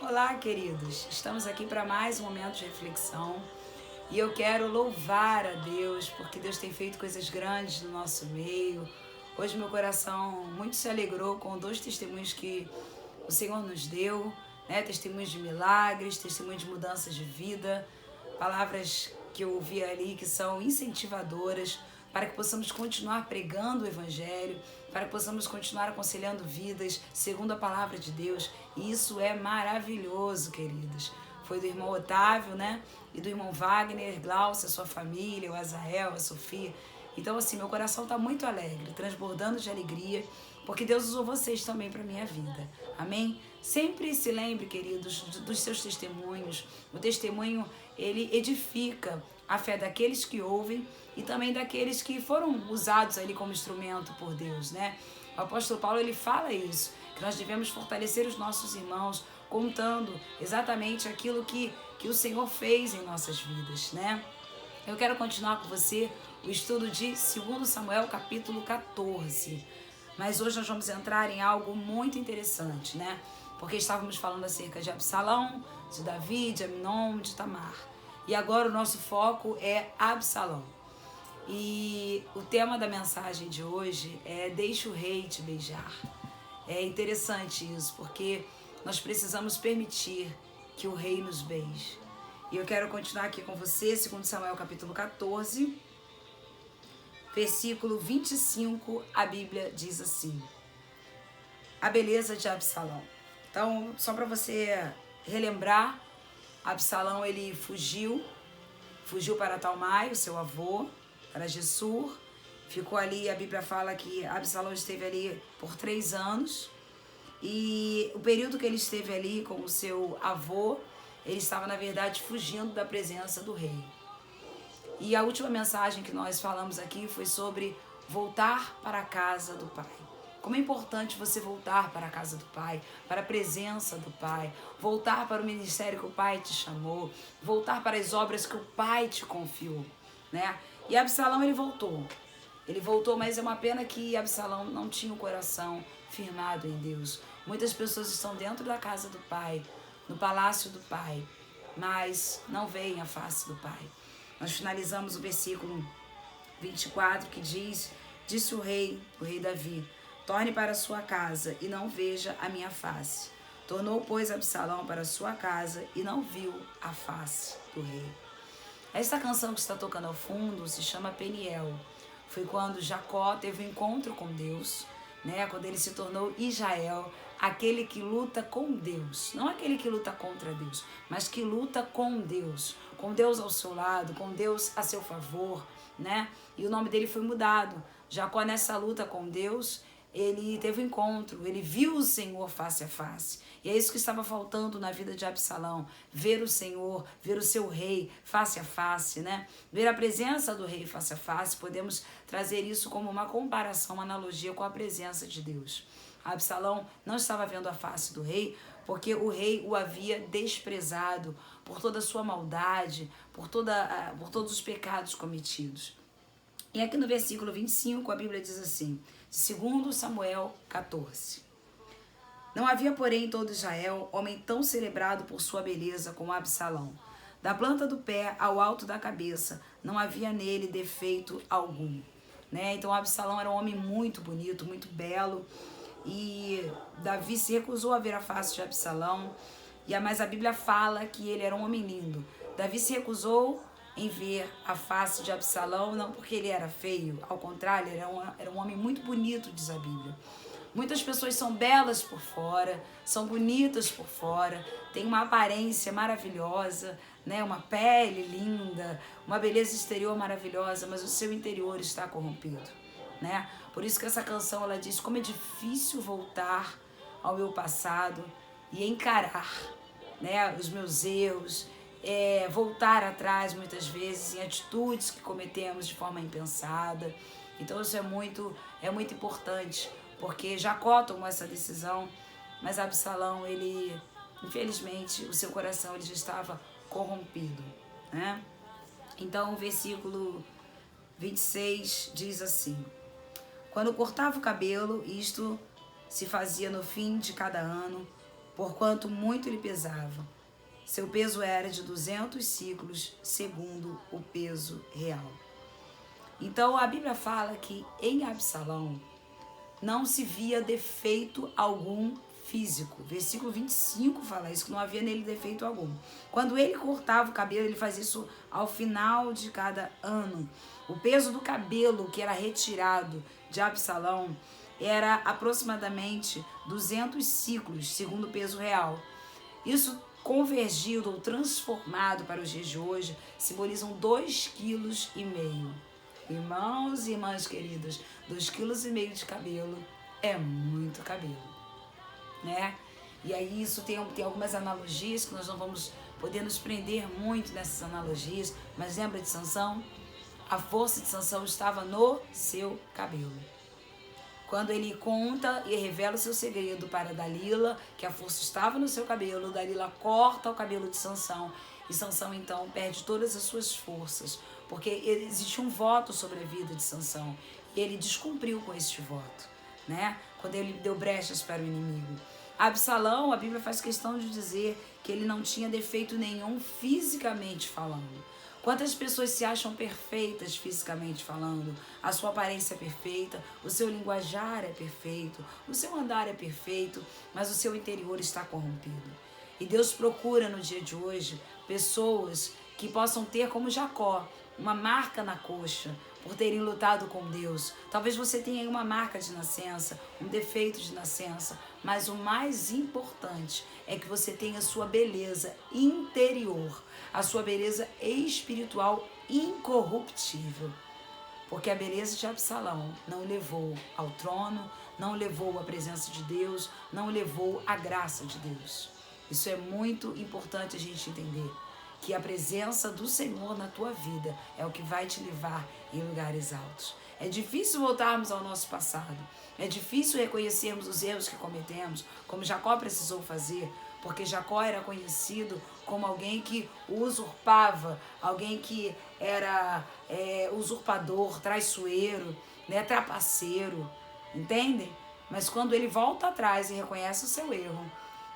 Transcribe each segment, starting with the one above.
Olá, queridos. Estamos aqui para mais um momento de reflexão e eu quero louvar a Deus porque Deus tem feito coisas grandes no nosso meio. Hoje meu coração muito se alegrou com dois testemunhos que o Senhor nos deu, né? Testemunhos de milagres, testemunhos de mudanças de vida, palavras que eu ouvi ali que são incentivadoras para que possamos continuar pregando o Evangelho, para que possamos continuar aconselhando vidas segundo a palavra de Deus. E isso é maravilhoso, queridos. Foi do irmão Otávio, né? E do irmão Wagner, Glaucia, sua família, o Azael, a Sofia. Então, assim, meu coração está muito alegre, transbordando de alegria, porque Deus usou vocês também para a minha vida. Amém? Sempre se lembre, queridos, dos seus testemunhos. O testemunho, ele edifica a fé daqueles que ouvem e também daqueles que foram usados ali como instrumento por Deus, né? O apóstolo Paulo, ele fala isso, que nós devemos fortalecer os nossos irmãos, contando exatamente aquilo que o Senhor fez em nossas vidas, né? Eu quero continuar com você o estudo de 2 Samuel, capítulo 14. Mas hoje nós vamos entrar em algo muito interessante, né? Porque estávamos falando acerca de Absalão, de Davi, de Aminon, de Tamar. E agora o nosso foco é Absalão. E o tema da mensagem de hoje é Deixa o rei te beijar. É interessante isso, porque nós precisamos permitir que o rei nos beije. E eu quero continuar aqui com você, 2 Samuel capítulo 14, versículo 25, a Bíblia diz assim: a beleza de Absalão. Então, só para você relembrar, Absalão ele fugiu para Talmai, o seu avô, para Gessur, ficou ali, a Bíblia fala que Absalão esteve ali por 3 anos, e o período que ele esteve ali com o seu avô, ele estava, na verdade, fugindo da presença do rei. E a última mensagem que nós falamos aqui foi sobre voltar para a casa do Pai. Como é importante você voltar para a casa do Pai, para a presença do Pai, voltar para o ministério que o Pai te chamou, voltar para as obras que o Pai te confiou, né? E Absalão, ele voltou. Ele voltou, mas é uma pena que Absalão não tinha o coração firmado em Deus. Muitas pessoas estão dentro da casa do Pai, no palácio do Pai, mas não veem a face do Pai. Nós finalizamos o versículo 24 que diz: disse o rei Davi, torne para sua casa e não veja a minha face. Tornou, pois, Absalão para sua casa e não viu a face do rei. Esta canção que está tocando ao fundo se chama Peniel. Foi quando Jacó teve um encontro com Deus, né? Quando ele se tornou Israel, aquele que luta com Deus. Não aquele que luta contra Deus, mas que luta com Deus ao seu lado, com Deus a seu favor, né? E o nome dele foi mudado. Jacó, nessa luta com Deus, ele teve um encontro, ele viu o Senhor face a face. E é isso que estava faltando na vida de Absalão, ver o Senhor, ver o seu rei face a face, né? Ver a presença do rei face a face. Podemos trazer isso como uma comparação, uma analogia com a presença de Deus. Absalão não estava vendo a face do rei, porque o rei o havia desprezado por toda a sua maldade, por todos os pecados cometidos. E aqui no versículo 25, a Bíblia diz assim, de 2 Samuel 14. Não havia, porém, em todo Israel homem tão celebrado por sua beleza como Absalão. Da planta do pé ao alto da cabeça, não havia nele defeito algum. Né? Então, Absalão era um homem muito bonito, muito belo, e Davi se recusou a ver a face de Absalão, mas a Bíblia fala que ele era um homem lindo. Davi se recusou em ver a face de Absalão, não porque ele era feio, ao contrário, era um homem muito bonito, diz a Bíblia. Muitas pessoas são belas por fora, são bonitas por fora, têm uma aparência maravilhosa, né? Uma pele linda, uma beleza exterior maravilhosa, mas o seu interior está corrompido, né? Por isso que essa canção ela diz como é difícil voltar ao meu passado e encarar, né, os meus erros, voltar atrás muitas vezes em atitudes que cometemos de forma impensada. Então isso é muito importante, porque Jacó tomou essa decisão, mas Absalão, ele, infelizmente, o seu coração ele já estava corrompido, né? Então o versículo 26 diz assim: quando cortava o cabelo, isto se fazia no fim de cada ano, porquanto muito lhe pesava. Seu peso era de 200 ciclos, segundo o peso real. Então a Bíblia fala que em Absalão não se via defeito algum físico. Versículo 25 fala isso, que não havia nele defeito algum. Quando ele cortava o cabelo, ele fazia isso ao final de cada ano. O peso do cabelo que era retirado de Absalão era aproximadamente 200 ciclos, segundo o peso real. Isso convergido ou transformado para os dias de hoje simbolizam 2,5 kg. Irmãos e irmãs queridas, 2,5 kg de cabelo é muito cabelo, né? E aí isso tem algumas analogias que nós não vamos poder nos prender muito nessas analogias, mas lembra de Sansão? A força de Sansão estava no seu cabelo. Quando ele conta e revela o seu segredo para Dalila, que a força estava no seu cabelo, Dalila corta o cabelo de Sansão e Sansão então perde todas as suas forças, porque existe um voto sobre a vida de Sansão e ele descumpriu com este voto, né? Quando ele deu brechas para o inimigo. Absalão, a Bíblia faz questão de dizer que ele não tinha defeito nenhum fisicamente falando. Quantas pessoas se acham perfeitas fisicamente falando? A sua aparência é perfeita, o seu linguajar é perfeito, o seu andar é perfeito, mas o seu interior está corrompido. E Deus procura no dia de hoje pessoas que possam ter como Jacó, uma marca na coxa, por terem lutado com Deus. Talvez você tenha uma marca de nascença, um defeito de nascença, mas o mais importante é que você tenha a sua beleza interior, a sua beleza espiritual incorruptível. Porque a beleza de Absalão não o levou ao trono, não o levou à presença de Deus, não o levou à graça de Deus. Isso é muito importante a gente entender, que a presença do Senhor na tua vida é o que vai te levar em lugares altos. É difícil voltarmos ao nosso passado. É difícil reconhecermos os erros que cometemos, como Jacó precisou fazer, porque Jacó era conhecido como alguém que usurpava, alguém que era usurpador, traiçoeiro, né, trapaceiro, entendem? Mas quando ele volta atrás e reconhece o seu erro,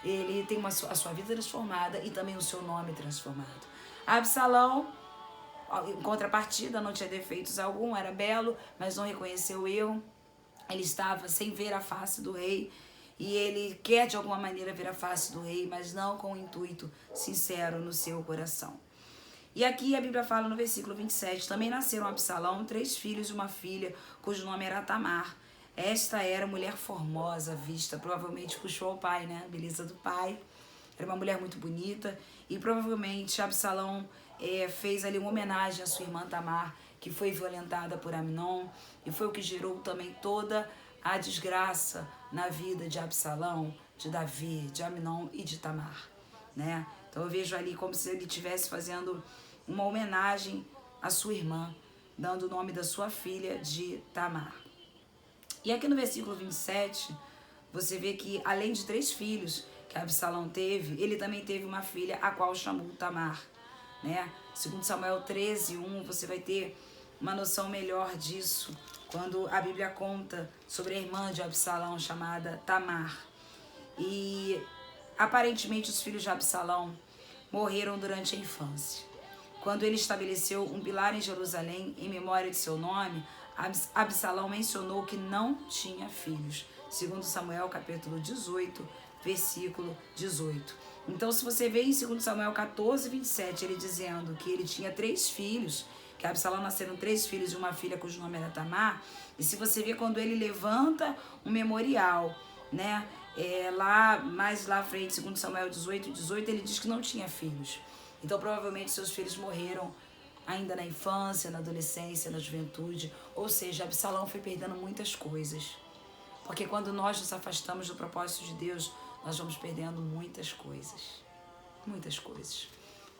ele tem a sua vida transformada e também o seu nome transformado. Absalão, em contrapartida, não tinha defeitos algum, era belo, mas não reconheceu o erro. Ele estava sem ver a face do rei e ele quer de alguma maneira ver a face do rei, mas não com um intuito sincero no seu coração. E aqui a Bíblia fala no versículo 27, também nasceram a Absalão 3 filhos e uma filha, cujo nome era Tamar. Esta era mulher formosa à vista, provavelmente puxou ao pai, né? A beleza do pai. Era uma mulher muito bonita e provavelmente Absalão fez ali uma homenagem à sua irmã Tamar, que foi violentada por Amnon, e foi o que gerou também toda a desgraça na vida de Absalão, de Davi, de Amnon e de Tamar, né? Então eu vejo ali como se ele estivesse fazendo uma homenagem à sua irmã, dando o nome da sua filha de Tamar. E aqui no versículo 27, você vê que além de 3 filhos que Absalão teve, ele também teve uma filha, a qual chamou Tamar, né? Segundo Samuel 13:1, você vai ter uma noção melhor disso, quando a Bíblia conta sobre a irmã de Absalão, chamada Tamar. E aparentemente os filhos de Absalão morreram durante a infância. Quando ele estabeleceu um pilar em Jerusalém, em memória de seu nome, Absalão mencionou que não tinha filhos. Segundo Samuel, capítulo 18, versículo 18. Então, se você vê em 2 Samuel 14:27, ele dizendo que ele tinha 3 filhos, que Absalão nasceram 3 filhos e uma filha cujo nome era Tamar, e se você vê quando ele levanta um memorial, né, mais lá à frente, 2 Samuel 18:18, ele diz que não tinha filhos. Então, provavelmente, seus filhos morreram ainda na infância, na adolescência, na juventude. Ou seja, Absalão foi perdendo muitas coisas. Porque quando nós nos afastamos do propósito de Deus, nós vamos perdendo muitas coisas. Muitas coisas.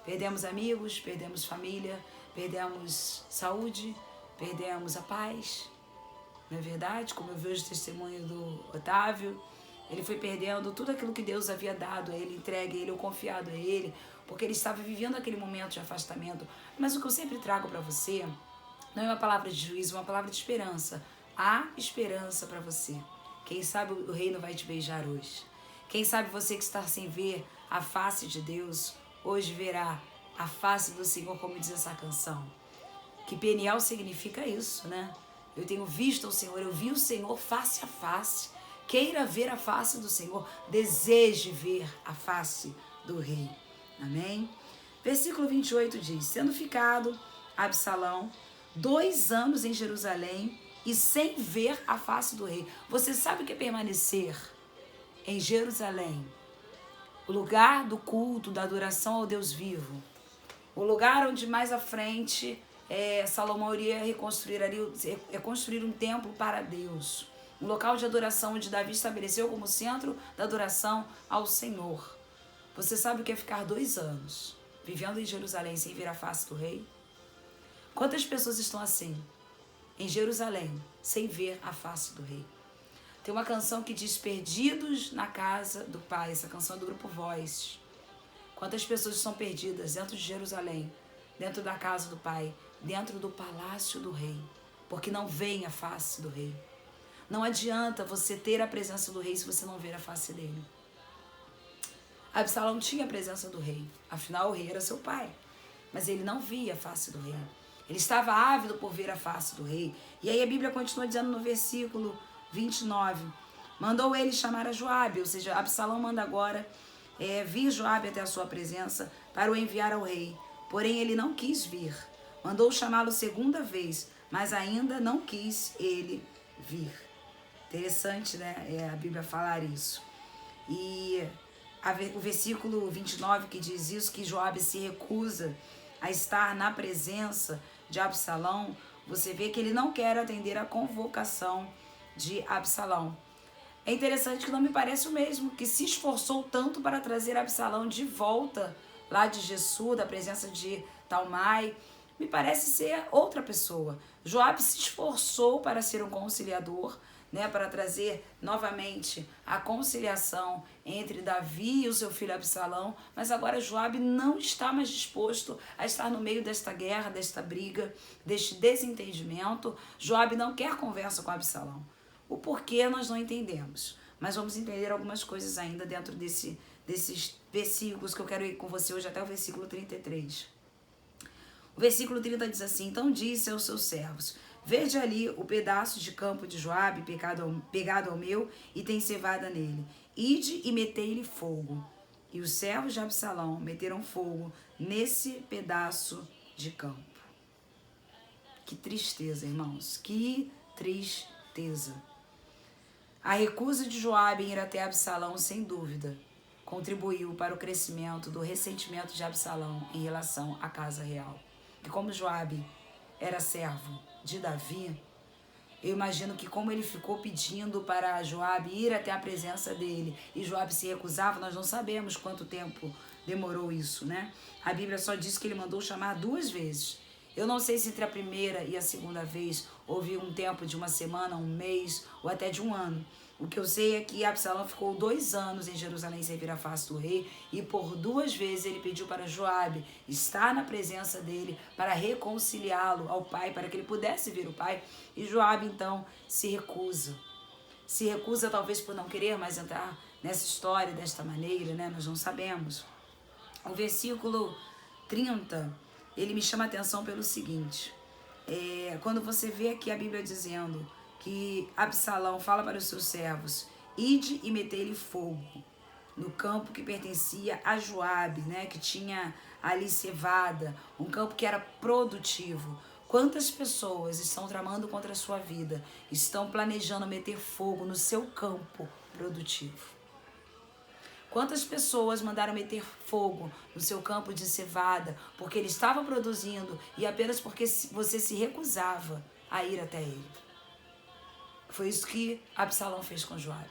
Perdemos amigos, perdemos família, perdemos saúde, perdemos a paz. Não é verdade? Como eu vejo o testemunho do Otávio, ele foi perdendo tudo aquilo que Deus havia dado a ele, entregue a ele, ou confiado a ele, porque ele estava vivendo aquele momento de afastamento. Mas o que eu sempre trago para você não é uma palavra de juízo, é uma palavra de esperança. Há esperança para você. Quem sabe o reino vai te beijar hoje. Quem sabe você que está sem ver a face de Deus, hoje verá a face do Senhor, como diz essa canção. Que Peniel significa isso, né? Eu tenho visto o Senhor, eu vi o Senhor face a face. Queira ver a face do Senhor, deseje ver a face do rei. Amém? Versículo 28 diz: sendo ficado Absalão 2 anos em Jerusalém e sem ver a face do rei. Você sabe o que é permanecer em Jerusalém? O lugar do culto, da adoração ao Deus vivo. O lugar onde mais à frente Salomão iria reconstruir um templo para Deus. Um local de adoração onde Davi estabeleceu como centro da adoração ao Senhor. Você sabe o que é ficar 2 anos vivendo em Jerusalém sem ver a face do rei? Quantas pessoas estão assim, em Jerusalém, sem ver a face do rei? Tem uma canção que diz perdidos na casa do Pai. Essa canção é do grupo Voz. Quantas pessoas estão perdidas dentro de Jerusalém, dentro da casa do Pai, dentro do palácio do rei, porque não veem a face do rei. Não adianta você ter a presença do rei se você não ver a face dele. Absalão tinha a presença do rei, afinal o rei era seu pai, mas ele não via a face do rei. Ele estava ávido por ver a face do rei. E aí a Bíblia continua dizendo no versículo 29, mandou ele chamar a Joabe, ou seja, Absalão manda agora vir Joabe até a sua presença para o enviar ao rei. Porém ele não quis vir. Mandou chamá-lo 2ª vez, mas ainda não quis ele vir. Interessante, né? A Bíblia falar isso. E o versículo 29 que diz isso, que Joabe se recusa a estar na presença de Absalão, você vê que ele não quer atender a convocação de Absalão. É interessante que não me parece o mesmo, que se esforçou tanto para trazer Absalão de volta lá de Gessur, da presença de Talmai. Me parece ser outra pessoa. Joabe se esforçou para ser um conciliador, né, para trazer novamente a conciliação entre Davi e o seu filho Absalão, mas agora Joabe não está mais disposto a estar no meio desta guerra, desta briga, deste desentendimento. Joabe não quer conversa com Absalão. O porquê nós não entendemos, mas vamos entender algumas coisas ainda dentro desses versículos que eu quero ir com você hoje até o versículo 33. O versículo 30 diz assim: então disse aos seus servos: vede ali o pedaço de campo de Joabe pegado ao meu, e tem cevada nele. Ide e metei-lhe fogo. E os servos de Absalão meteram fogo nesse pedaço de campo. Que tristeza, irmãos, que tristeza. A recusa de Joabe em ir até Absalão, sem dúvida, contribuiu para o crescimento do ressentimento de Absalão em relação à casa real. E como Joabe era servo de Davi, eu imagino que como ele ficou pedindo para Joabe ir até a presença dele e Joabe se recusava, nós não sabemos quanto tempo demorou isso, né? A Bíblia só diz que ele mandou chamar 2 vezes. Eu não sei se entre a primeira e a segunda vez houve um tempo de 1 semana, 1 mês ou até de 1 ano. O que eu sei é que Absalão ficou 2 anos em Jerusalém sem ver a face do rei, e por 2 vezes ele pediu para Joabe estar na presença dele para reconciliá-lo ao pai, para que ele pudesse ver o pai, e Joabe então se recusa. Se recusa talvez por não querer mais entrar nessa história desta maneira, né? Nós não sabemos. O versículo 30, ele me chama a atenção pelo seguinte, quando você vê aqui a Bíblia dizendo que Absalão fala para os seus servos: ide e metei-lhe fogo no campo que pertencia a Joabe, né, que tinha ali cevada, um campo que era produtivo. Quantas pessoas estão tramando contra a sua vida, estão planejando meter fogo no seu campo produtivo? Quantas pessoas mandaram meter fogo no seu campo de cevada porque ele estava produzindo e apenas porque você se recusava a ir até ele? Foi isso que Absalão fez com Joabe.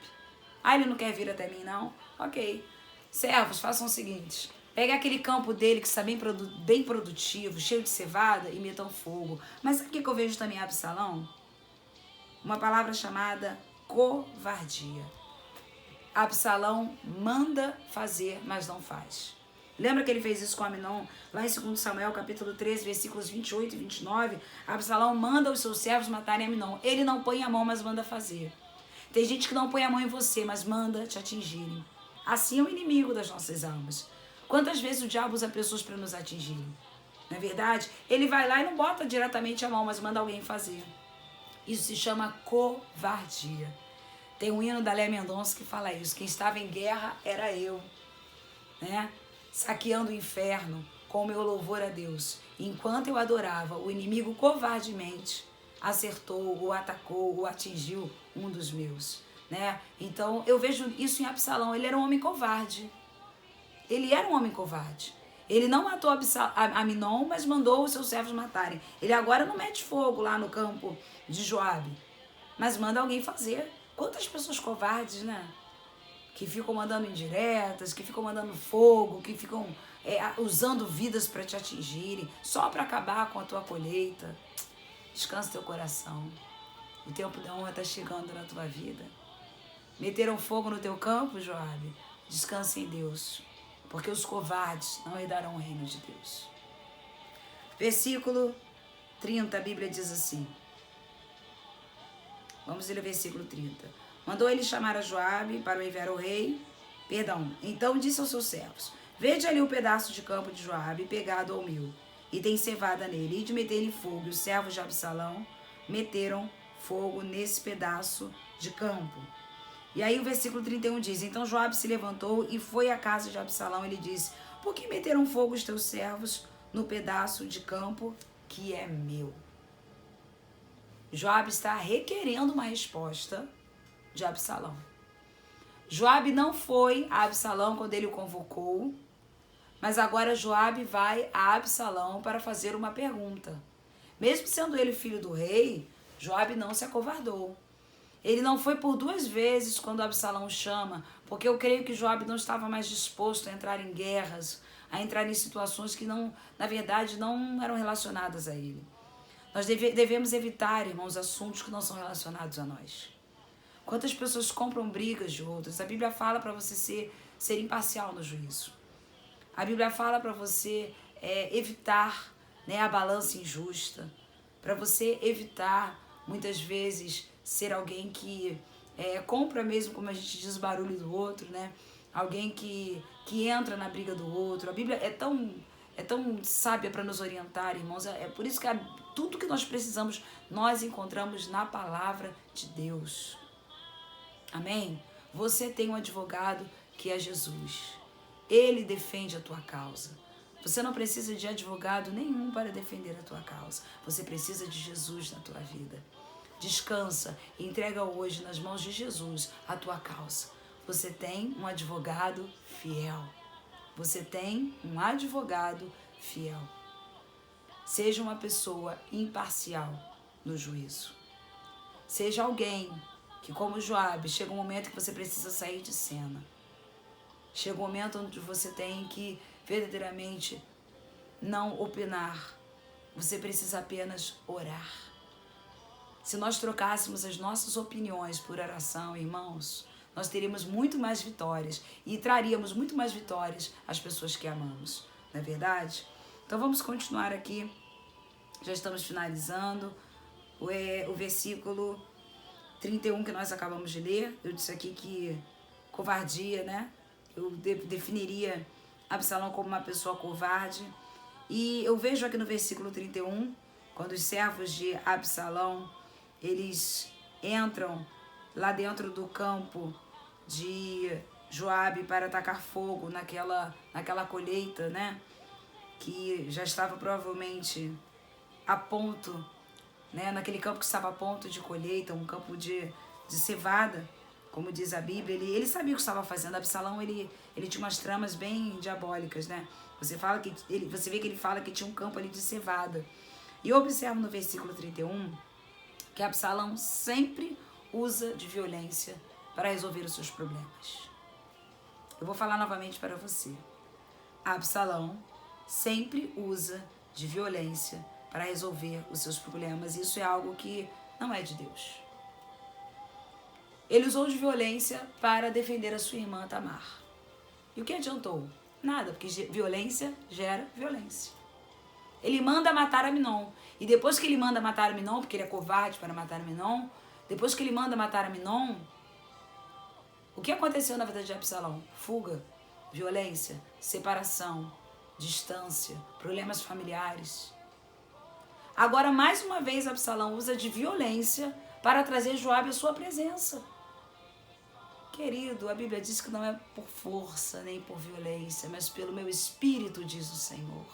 Ah, ele não quer vir até mim, não? Ok. Servos, façam o seguinte: pegue aquele campo dele que está bem produtivo, cheio de cevada, e metam fogo. Mas sabe o que eu vejo também em Absalão? Uma palavra chamada covardia. Absalão manda fazer, mas não faz. Lembra que ele fez isso com Aminon? Lá em 2 Samuel, capítulo 13, versículos 28 e 29, Absalão manda os seus servos matarem Aminon. Ele não põe a mão, mas manda fazer. Tem gente que não põe a mão em você, mas manda te atingirem. Assim é o inimigo das nossas almas. Quantas vezes o diabo usa pessoas para nos atingir? Não é verdade? Ele vai lá e não bota diretamente a mão, mas manda alguém fazer. Isso se chama covardia. Tem um hino da Léa Mendonça que fala isso. Quem estava em guerra era eu, né? Saqueando o inferno com o meu louvor a Deus. Enquanto eu adorava, o inimigo covardemente acertou, ou atacou, ou atingiu um dos meus, né? Então eu vejo isso em Absalão. Ele era um homem covarde. Ele era um homem covarde. Ele não matou Aminon, mas mandou os seus servos matarem. Ele agora não mete fogo lá no campo de Joabe, mas manda alguém fazer. Quantas pessoas covardes, né? Que ficam mandando indiretas, que ficam mandando fogo, que ficam usando vidas para te atingirem, só para acabar com a tua colheita. Descansa teu coração. O tempo da honra está chegando na tua vida. Meteram fogo no teu campo, Joabe? Descansa em Deus, porque os covardes não herdarão o reino de Deus. Versículo 30, a Bíblia diz assim. Vamos ler o versículo 30. Mandou ele chamar a Joabe para o enviar ao rei. Então disse aos seus servos: vede ali o pedaço de campo de Joabe pegado ao mil, e tem cevada nele, e de meter-lhe fogo. E os servos de Absalão meteram fogo nesse pedaço de campo. E aí o versículo 31 diz: então Joabe se levantou e foi à casa de Absalão. Ele disse: por que meteram fogo os teus servos no pedaço de campo que é meu? Joabe está requerendo uma resposta de Absalão. Joabe não foi a Absalão quando ele o convocou, mas agora Joabe vai a Absalão para fazer uma pergunta. Mesmo sendo ele filho do rei, Joabe não se acovardou. Ele não foi por 2 vezes quando Absalão chama, porque eu creio que Joabe não estava mais disposto a entrar em guerras, a entrar em situações que não, na verdade, não eram relacionadas a ele. Nós devemos evitar, irmãos, assuntos que não são relacionados a nós. Quantas pessoas compram brigas de outras? A Bíblia fala para você ser imparcial no juízo. A Bíblia fala para você evitar, né, a balança injusta. Para você evitar, muitas vezes, ser alguém que compra mesmo, como a gente diz, o barulho do outro, né? Alguém que entra na briga do outro. A Bíblia é tão sábia para nos orientar, irmãos. É por isso que tudo que nós precisamos, nós encontramos na palavra de Deus. Amém? Você tem um advogado que é Jesus. Ele defende a tua causa. Você não precisa de advogado nenhum para defender a tua causa. Você precisa de Jesus na tua vida. Descansa e entrega hoje nas mãos de Jesus a tua causa. Você tem um advogado fiel. Você tem um advogado fiel. Seja uma pessoa imparcial no juízo. Seja alguém que, como Joabe, chega um momento que você precisa sair de cena. Chega um momento onde você tem que verdadeiramente não opinar. Você precisa apenas orar. Se nós trocássemos as nossas opiniões por oração, irmãos, nós teríamos muito mais vitórias e traríamos muito mais vitórias às pessoas que amamos. Não é verdade? Então vamos continuar aqui. Já estamos finalizando. O versículo 31 que nós acabamos de ler. Eu disse aqui que covardia, né? Eu definiria Absalão como uma pessoa covarde. E eu vejo aqui no versículo 31, quando os servos de Absalão, eles entram lá dentro do campo de Joabe para atacar fogo naquela colheita, né? Que já estava provavelmente a ponto, né? Naquele campo que estava a ponto de colheita, um campo de cevada, como diz a Bíblia. Ele sabia o que estava fazendo. Absalão, ele tinha umas tramas bem diabólicas, né? Você vê que ele fala que tinha um campo ali de cevada. E eu observo no versículo 31 que Absalão sempre usa de violência para resolver os seus problemas. Eu vou falar novamente para você. Absalão sempre usa de violência para resolver os seus problemas. Isso é algo que não é de Deus. Ele usou de violência para defender a sua irmã Tamar. E o que adiantou? Nada, porque violência gera violência. Ele manda matar Aminon. E depois que ele manda matar Aminon, porque ele é covarde para matar Aminon, depois que ele manda matar Aminon, O que aconteceu na vida de Absalão? Fuga, violência, separação, distância, problemas familiares. Agora, mais uma vez, Absalão usa de violência para trazer Joabe à sua presença. Querido, a Bíblia diz que não é por força nem por violência, mas pelo meu espírito, diz o Senhor.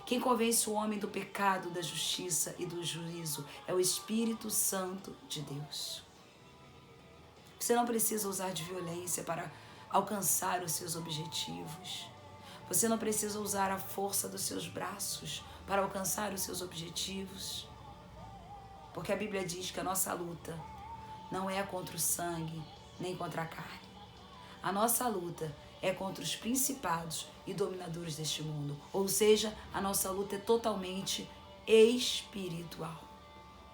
Quem convence o homem do pecado, da justiça e do juízo é o Espírito Santo de Deus. Você não precisa usar de violência para alcançar os seus objetivos. Você não precisa usar a força dos seus braços para alcançar os seus objetivos. Porque a Bíblia diz que a nossa luta não é contra o sangue, nem contra a carne. A nossa luta é contra os principados e dominadores deste mundo. Ou seja, a nossa luta é totalmente espiritual.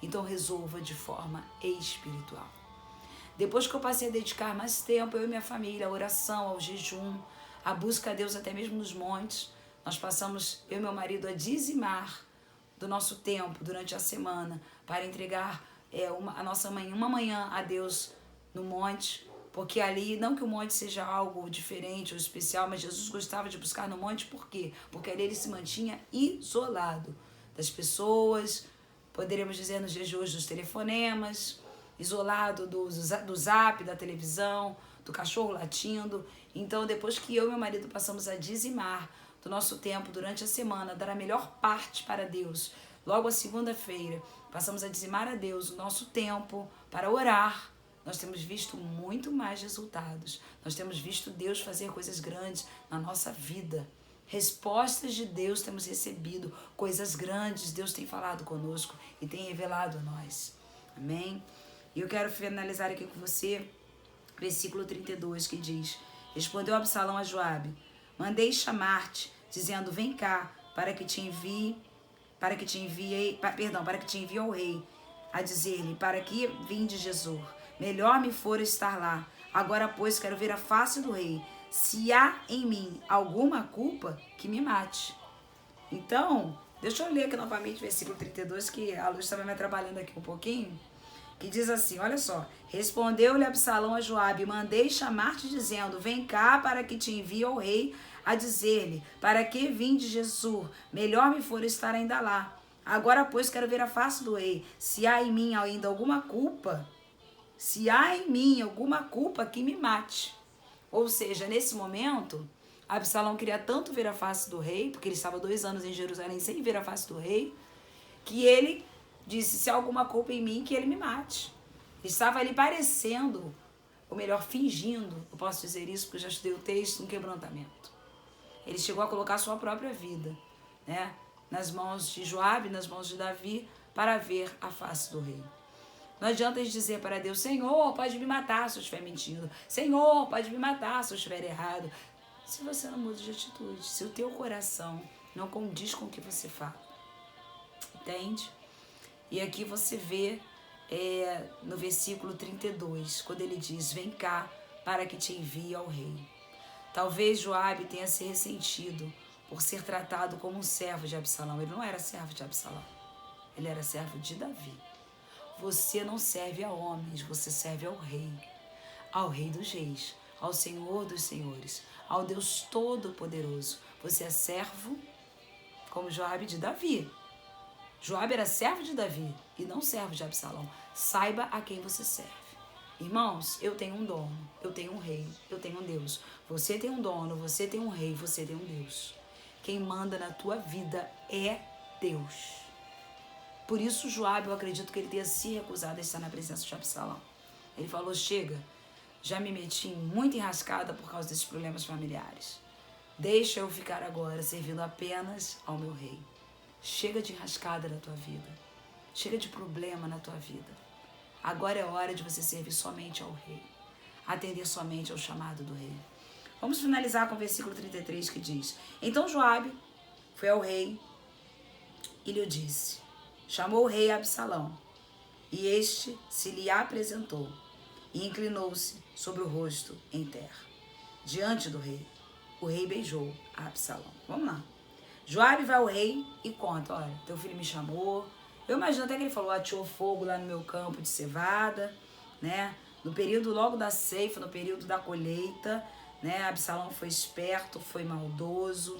Então resolva de forma espiritual. Depois que eu passei a dedicar mais tempo, eu e minha família, à oração, ao jejum, à busca a Deus até mesmo nos montes, nós passamos, eu e meu marido, a dizimar do nosso tempo durante a semana para entregar uma manhã a Deus no monte, porque ali, não que o monte seja algo diferente ou especial, mas Jesus gostava de buscar no monte, por quê? Porque ali ele se mantinha isolado das pessoas, poderíamos dizer nos dias de hoje dos telefonemas, isolado do zap, da televisão, do cachorro latindo. Então, depois que eu e meu marido passamos a dizimar do nosso tempo durante a semana, dar a melhor parte para Deus, logo a segunda-feira, passamos a dizimar a Deus o nosso tempo para orar, nós temos visto muito mais resultados. Nós temos visto Deus fazer coisas grandes na nossa vida. Respostas de Deus temos recebido, coisas grandes Deus tem falado conosco e tem revelado a nós. Amém? E eu quero finalizar aqui com você, versículo 32, que diz: respondeu Absalão a Joabe: mandei chamar-te, dizendo, vem cá, para que te envie ao rei, a dizer-lhe, para que vinde Jesur. Melhor me fora estar lá. Agora, pois, quero ver a face do rei. Se há em mim alguma culpa, que me mate. Então, deixa eu ler aqui novamente o versículo 32, que a luz estava me atrapalhando aqui um pouquinho. Que diz assim, olha só: respondeu-lhe Absalão a Joabe: mandei chamar-te, dizendo, vem cá, para que te envie ao rei, a dizer-lhe, para que vinde Jesur. Melhor me for estar ainda lá. Agora, pois, quero ver a face do rei. Se há em mim ainda alguma culpa, que me mate. Ou seja, nesse momento, Absalão queria tanto ver a face do rei, porque ele estava 2 anos em Jerusalém sem ver a face do rei, que ele disse, se há alguma culpa em mim, que ele me mate. Ele estava ali parecendo, ou melhor, fingindo, eu posso dizer isso porque eu já estudei o texto, um quebrantamento. Ele chegou a colocar a sua própria vida, né, nas mãos de Joabe, nas mãos de Davi, para ver a face do rei. Não adianta dizer para Deus, Senhor, pode me matar se eu estiver mentindo. Senhor, pode me matar se eu estiver errado. Se você não muda de atitude, se o teu coração não condiz com o que você fala. Entende? E aqui você vê no versículo 32, quando ele diz, vem cá para que te envie ao rei. Talvez Joabe tenha se ressentido por ser tratado como um servo de Absalão. Ele não era servo de Absalão, ele era servo de Davi. Você não serve a homens, você serve ao Rei dos Reis, ao Senhor dos Senhores, ao Deus Todo-Poderoso. Você é servo, como Joabe, de Davi. Joabe era servo de Davi e não servo de Absalão. Saiba a quem você serve. Irmãos, eu tenho um dono, eu tenho um rei, eu tenho um Deus. Você tem um dono, você tem um rei, você tem um Deus. Quem manda na tua vida é Deus. Por isso, Joabe, eu acredito que ele tenha se recusado a estar na presença de Absalão. Ele falou, chega, já me meti muito enrascada por causa desses problemas familiares. Deixa eu ficar agora servindo apenas ao meu rei. Chega de enrascada na tua vida. Chega de problema na tua vida. Agora é hora de você servir somente ao rei. Atender somente ao chamado do rei. Vamos finalizar com o versículo 33 que diz, então Joabe foi ao rei e lhe disse, chamou o rei Absalão, e este se lhe apresentou, e inclinou-se sobre o rosto em terra. Diante do rei, o rei beijou a Absalão. Vamos lá. Joabe vai ao rei e conta, olha, teu filho me chamou. Eu imagino até que ele falou, ateou fogo lá no meu campo de cevada, né? No período logo da ceifa, no período da colheita, né? Absalão foi esperto, foi maldoso,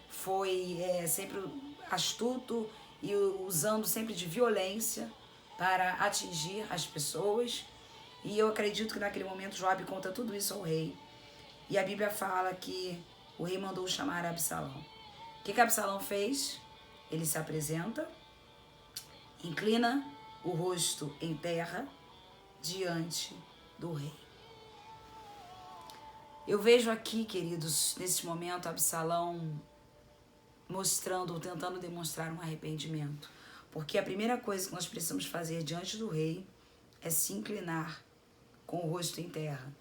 foi sempre astuto e usando sempre de violência para atingir as pessoas. E eu acredito que naquele momento Joabe conta tudo isso ao rei. E a Bíblia fala que o rei mandou chamar Absalão. O que Absalão fez? Ele se apresenta, inclina o rosto em terra diante do rei. Eu vejo aqui, queridos, nesse momento, Absalão tentando demonstrar um arrependimento. Porque a primeira coisa que nós precisamos fazer diante do rei é se inclinar com o rosto em terra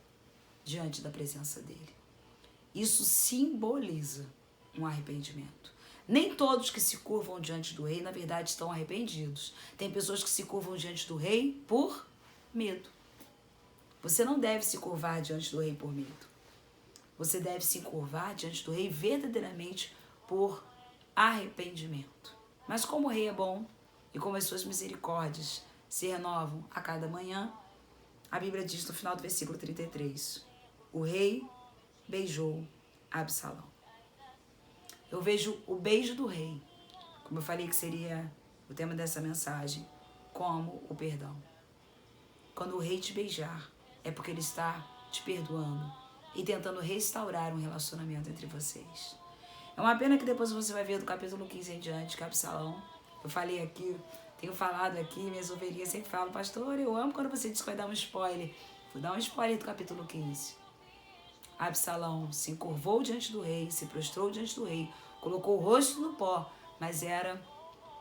diante da presença dele. Isso simboliza um arrependimento. Nem todos que se curvam diante do rei, na verdade, estão arrependidos. Tem pessoas que se curvam diante do rei por medo. Você não deve se curvar diante do rei por medo. Você deve se curvar diante do rei verdadeiramente por arrependimento. Mas como o rei é bom e como as suas misericórdias se renovam a cada manhã, a Bíblia diz no final do versículo 33, o rei beijou Absalão. Eu vejo o beijo do rei, como eu falei que seria o tema dessa mensagem, como o perdão. Quando o rei te beijar, é porque ele está te perdoando e tentando restaurar um relacionamento entre vocês. É uma pena que depois você vai ver do capítulo 15 em diante, que Absalão, eu falei aqui, tenho falado aqui, minhas ovelhinhas sempre falam, pastor, eu amo quando você diz que vai dar um spoiler. Vou dar um spoiler do capítulo 15. Absalão se encurvou diante do rei, se prostrou diante do rei, colocou o rosto no pó, mas era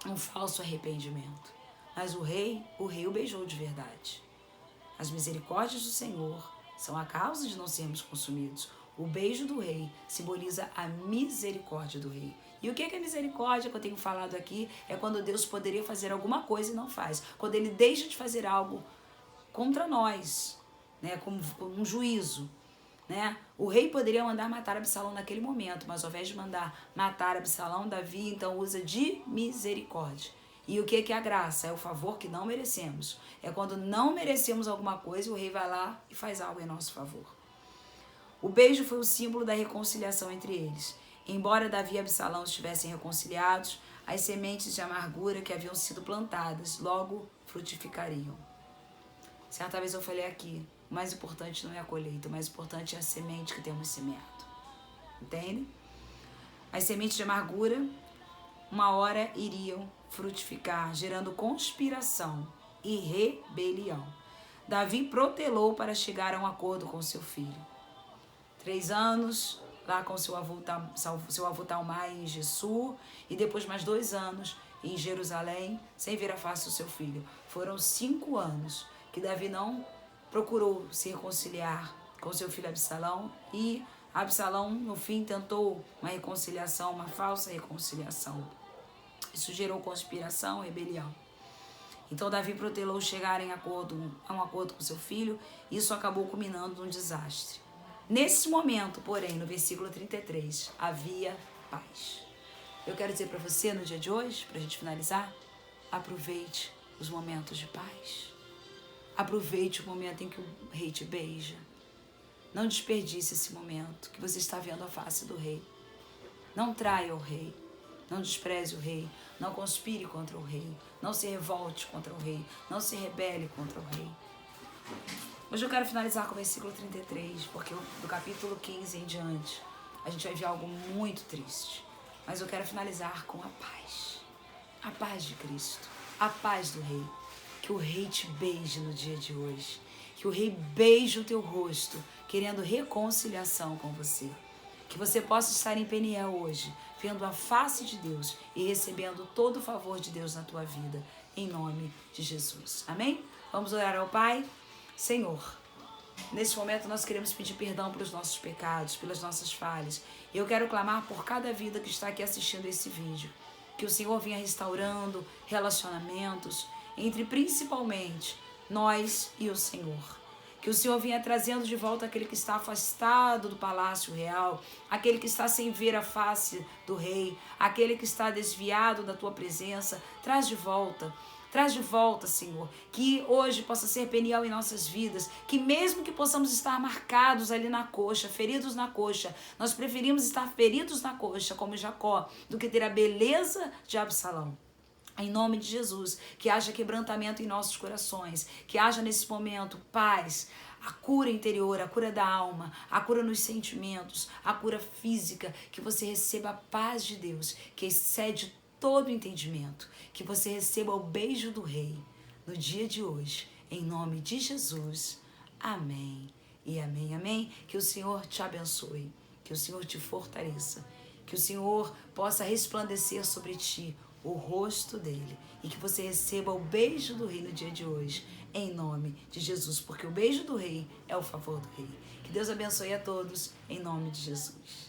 um falso arrependimento. Mas o rei o beijou de verdade. As misericórdias do Senhor são a causa de não sermos consumidos. O beijo do rei simboliza a misericórdia do rei. E o que é misericórdia que eu tenho falado aqui? É quando Deus poderia fazer alguma coisa e não faz. Quando ele deixa de fazer algo contra nós, né, como um juízo. Né? O rei poderia mandar matar Absalão naquele momento, mas ao invés de mandar matar Absalão, Davi então usa de misericórdia. E o que é a graça? É o favor que não merecemos. É quando não merecemos alguma coisa e o rei vai lá e faz algo em nosso favor. O beijo foi o símbolo da reconciliação entre eles. Embora Davi e Absalão estivessem reconciliados, as sementes de amargura que haviam sido plantadas logo frutificariam. Certa vez eu falei aqui, o mais importante não é a colheita, o mais importante é a semente que temos semeado. Entende? As sementes de amargura, uma hora iriam frutificar, gerando conspiração e rebelião. Davi protelou para chegar a um acordo com seu filho. 3 anos lá com seu avô Talmai em Gessur e depois mais 2 anos em Jerusalém, sem ver a face do seu filho. Foram 5 anos que Davi não procurou se reconciliar com seu filho Absalão e Absalão, no fim, tentou uma reconciliação, uma falsa reconciliação. Isso gerou conspiração, rebelião. Então Davi protelou chegar a um acordo com seu filho e isso acabou culminando num desastre. Nesse momento, porém, no versículo 33, havia paz. Eu quero dizer para você no dia de hoje, para a gente finalizar, aproveite os momentos de paz. Aproveite o momento em que o rei te beija. Não desperdice esse momento que você está vendo a face do rei. Não traia o rei. Não despreze o rei. Não conspire contra o rei. Não se revolte contra o rei. Não se rebele contra o rei. Hoje eu quero finalizar com o versículo 33, porque do capítulo 15 em diante, a gente vai ver algo muito triste. Mas eu quero finalizar com a paz. A paz de Cristo. A paz do rei. Que o rei te beije no dia de hoje. Que o rei beije o teu rosto, querendo reconciliação com você. Que você possa estar em Peniel hoje, vendo a face de Deus e recebendo todo o favor de Deus na tua vida. Em nome de Jesus. Amém? Vamos orar ao Pai? Senhor, nesse momento nós queremos pedir perdão pelos nossos pecados, pelas nossas falhas. E eu quero clamar por cada vida que está aqui assistindo esse vídeo. Que o Senhor venha restaurando relacionamentos entre principalmente nós e o Senhor. Que o Senhor venha trazendo de volta aquele que está afastado do palácio real, aquele que está sem ver a face do rei, aquele que está desviado da tua presença, traz de volta. Traz de volta, Senhor, que hoje possa ser Peniel em nossas vidas, que mesmo que possamos estar marcados ali na coxa, feridos na coxa, nós preferimos estar feridos na coxa, como Jacó, do que ter a beleza de Absalão. Em nome de Jesus, que haja quebrantamento em nossos corações, que haja nesse momento paz, a cura interior, a cura da alma, a cura nos sentimentos, a cura física, que você receba a paz de Deus, que excede todo entendimento, que você receba o beijo do Rei no dia de hoje, em nome de Jesus. Amém e amém, amém. Que o Senhor te abençoe, que o Senhor te fortaleça, que o Senhor possa resplandecer sobre ti o rosto dele e que você receba o beijo do Rei no dia de hoje, em nome de Jesus, porque o beijo do Rei é o favor do Rei. Que Deus abençoe a todos, em nome de Jesus.